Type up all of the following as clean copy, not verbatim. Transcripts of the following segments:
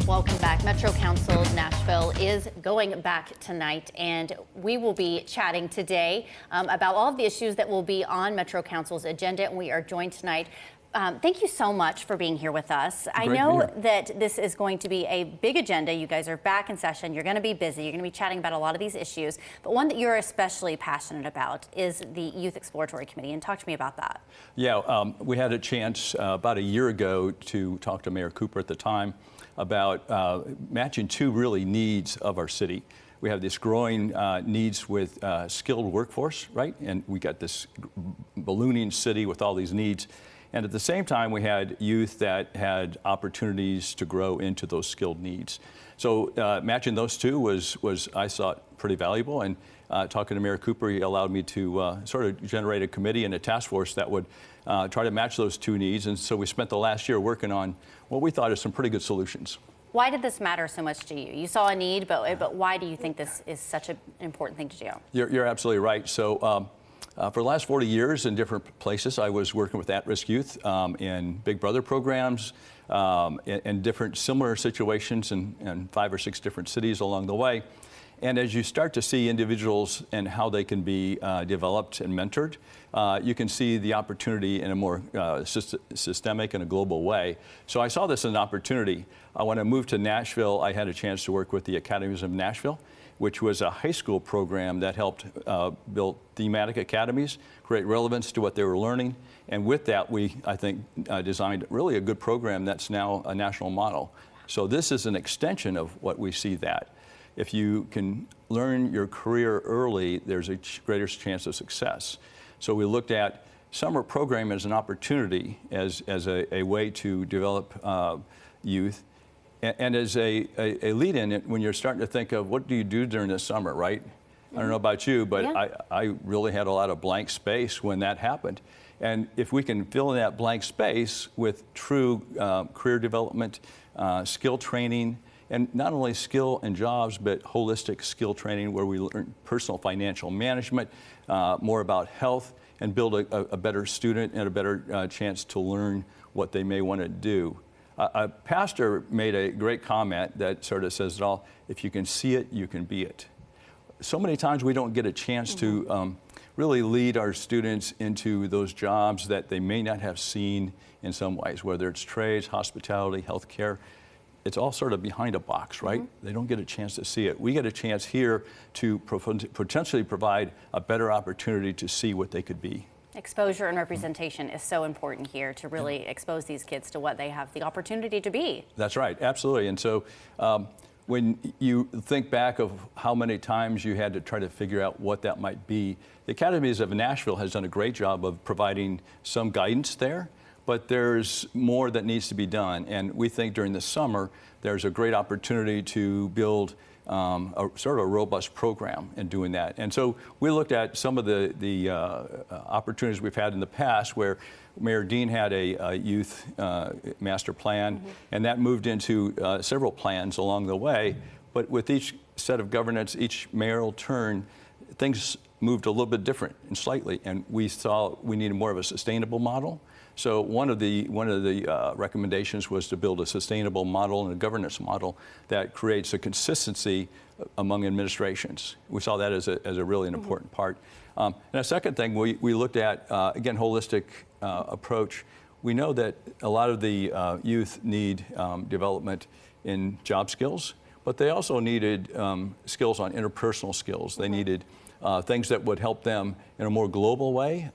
Welcome back. Metro Council Nashville is going back tonight, and we will be chatting today about all of the issues that will be on Metro Council's agenda, and we are joined tonight. Thank you so much for being here with us. I know that this is going to be a big agenda. You guys are back in session. You're going to be busy. You're going to be chatting about a lot of these issues. But one that you're especially passionate about is the Youth Exploratory Committee. And talk to me about that. Yeah, we had a chance about a year ago to talk to Mayor Cooper at the time about matching two really needs of our city. We have this growing needs with skilled workforce, right? And we got this ballooning city with all these needs. And at the same time, we had youth that had opportunities to grow into those skilled needs. So matching those two was I thought, pretty valuable. And talking to Mayor Cooper, he allowed me to sort of generate a committee and a task force that would try to match those two needs. And so we spent the last year working on what we thought are some pretty good solutions. Why did this matter so much to you? You saw a need, but why do you think this is such an important thing to do? You're absolutely right. So. For the last 40 years in different places, I was working with at-risk youth in Big Brother programs, in different similar situations in 5 or 6 different cities along the way. And as you start to see individuals and how they can be developed and mentored, you can see the opportunity in a more systemic and a global way. So I saw this as an opportunity. When I moved to Nashville, I had a chance to work with the Academies of Nashville, which was a high school program that helped build thematic academies, create relevance to what they were learning. And with that, we, I think, designed really a good program that's now a national model. So this is an extension of what we see that. If you can learn your career early, there's a greater chance of success. So we looked at summer program as an opportunity, as a way to develop youth. And as a lead-in, when you're starting to think of what do you do during the summer, right? I don't know about you, but I really had a lot of blank space when that happened. And if we can fill in that blank space with true career development, skill training, and not only skill and jobs, but holistic skill training where we learn personal financial management, more about health, and build a better student and a better chance to learn what they may want to do. A pastor made a great comment that sort of says it all: if you can see it, you can be it. So many times we don't get a chance to really lead our students into those jobs that they may not have seen in some ways, whether it's trades, hospitality, healthcare. It's all sort of behind a box, right? They don't get a chance to see it. We get a chance here to potentially provide a better opportunity to see what they could be. Exposure and representation is so important here to really expose these kids to what they have the opportunity to be. That's right, absolutely. And so when you think back of how many times you had to try to figure out what that might be, the Academies of Nashville has done a great job of providing some guidance there, but there's more that needs to be done. And we think during the summer, there's a great opportunity to build a sort of a robust program in doing that. And so we looked at some of the opportunities we've had in the past where Mayor Dean had a youth master plan, and that moved into several plans along the way. But with each set of governance, each mayoral turn, things moved a little bit different and slightly, and we saw we needed more of a sustainable model. So one of the recommendations was to build a sustainable model and a governance model that creates a consistency among administrations. We saw that as a really an important part. And a second thing we looked at, again, holistic approach. We know that a lot of the youth need development in job skills, but they also needed skills on interpersonal skills. They needed things that would help them in a more global way.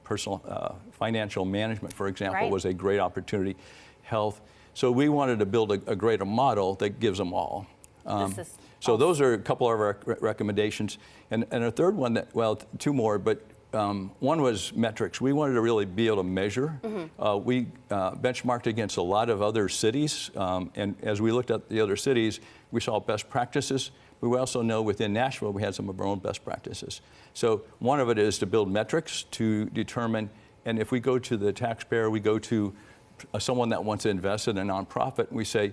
Personal financial management, for example, was a great opportunity. Health. So we wanted to build a greater model that gives them all. So those are a couple of our recommendations. And a third one, two more, but one was metrics. We wanted to really be able to measure. We benchmarked against a lot of other cities, and as we looked at the other cities, we saw best practices. We also know within Nashville we had some of our own best practices. So one of it is to build metrics to determine, and if we go to the taxpayer, we go to someone that wants to invest in a nonprofit, and we say,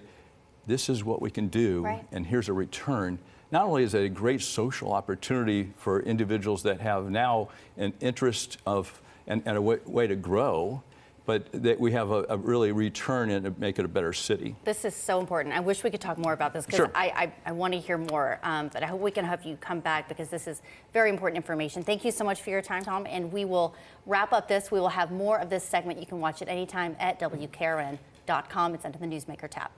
this is what we can do, and here's a return. Not only is it a great social opportunity for individuals that have now an interest of and a way to grow, but that we have a really return and to make it a better city. This is so important. I wish we could talk more about this because Sure. I want to hear more, but I hope we can have you come back because this is very important information. Thank you so much for your time, Tom, and we will wrap up this. We will have more of this segment. You can watch it anytime at WKRN.com. It's under the Newsmaker tab.